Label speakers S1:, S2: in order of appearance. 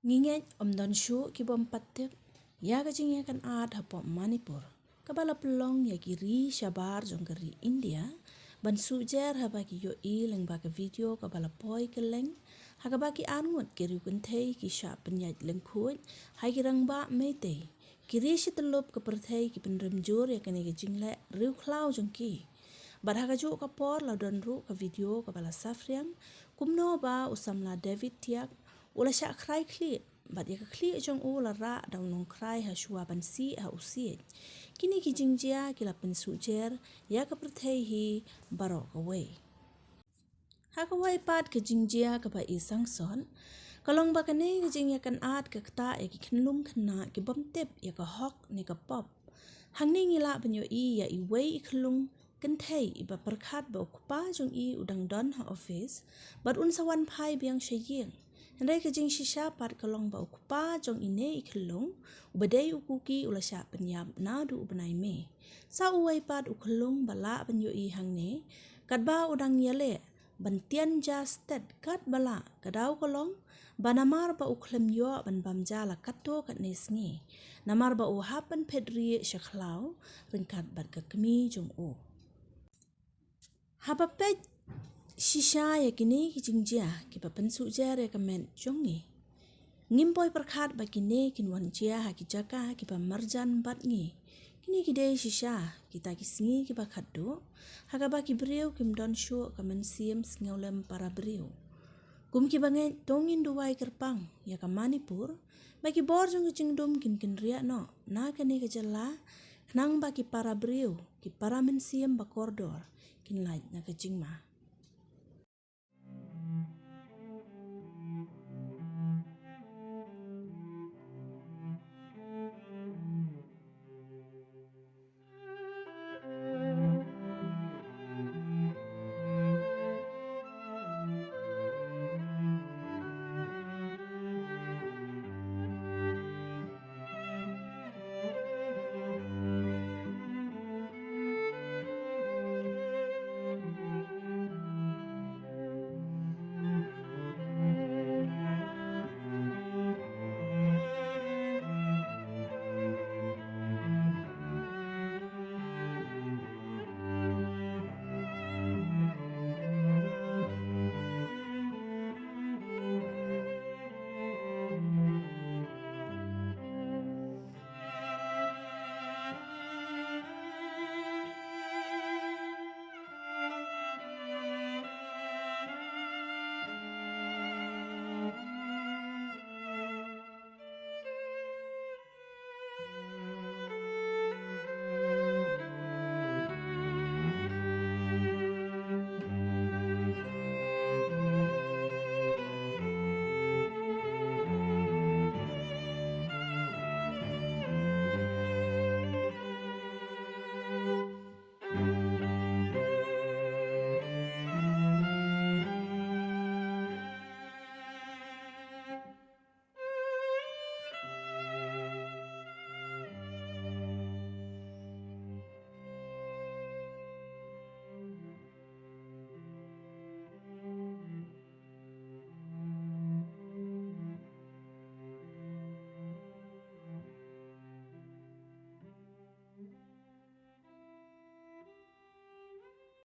S1: Nginget Don Shu ki bom patip ya kajing ya kan ad hapo Manipur kabala pelong ya kiri shabar jong kari India ban sujer haba ki yo leng ba ka video kabala poi keleng hakaba ki anwat kiri kunthei ki sha penyaj lengkhuj hai ki rang ba mete kiri shi telop ke perthei ki penrem jur ya kene kajing le riu khlau jong ki Bad hakajuk ka por la don ru ka video kabala safriang kumno ba usamla David tiak ula syak krai kli bat ya kli jong ula ra daw nong krai ha shua ban si ha usi kini ki jingjia kila pen sujer ya ka perthei hi baro away hakawai pat ke jingjia ka ba isang son kalong ba kane ke jing ya kan at ka kta ya ki khnlum khna ki bom tep ya ka hok ni ka pop hangni ngila banyo ya i wei khlung kan thei iba perkhat ba okupa jong udang don ha office bat un sawan phai biang sheyeng Hendai kejing shisha pat kalong ba okupa jong ine ikhlung ubadai ukuki ulasya penyam nadu ubenai me sa uwai pat ukhlung bala banyo hangne kadba udang yale bantian jastet kat bala kadau kolong banamar ba ukhlem yo ban bamjala katto kat nesngi namar ba uhapan pedri shakhlau ringkat bat kakmi jong u Habapet Shisha ya kini ki jingjia ki papen suja rekomen jongi. Ngimpoy perkhat ba kini kinwan jia ha ki jaka ki pa marjan bat ngi. Kini ki dei shisha kita ki singi ki pa khaddo. Haka ba ki beriu kim don shu kamen siem sngolem para beriu. Kum ki banget tongin duwai kerpang ya ka Manipur. Ba ki bor jong jingdum kin ria no. Na kani ke jala nang ba ki para beriu ki para men siem ba kordor kin lait na ke jingma.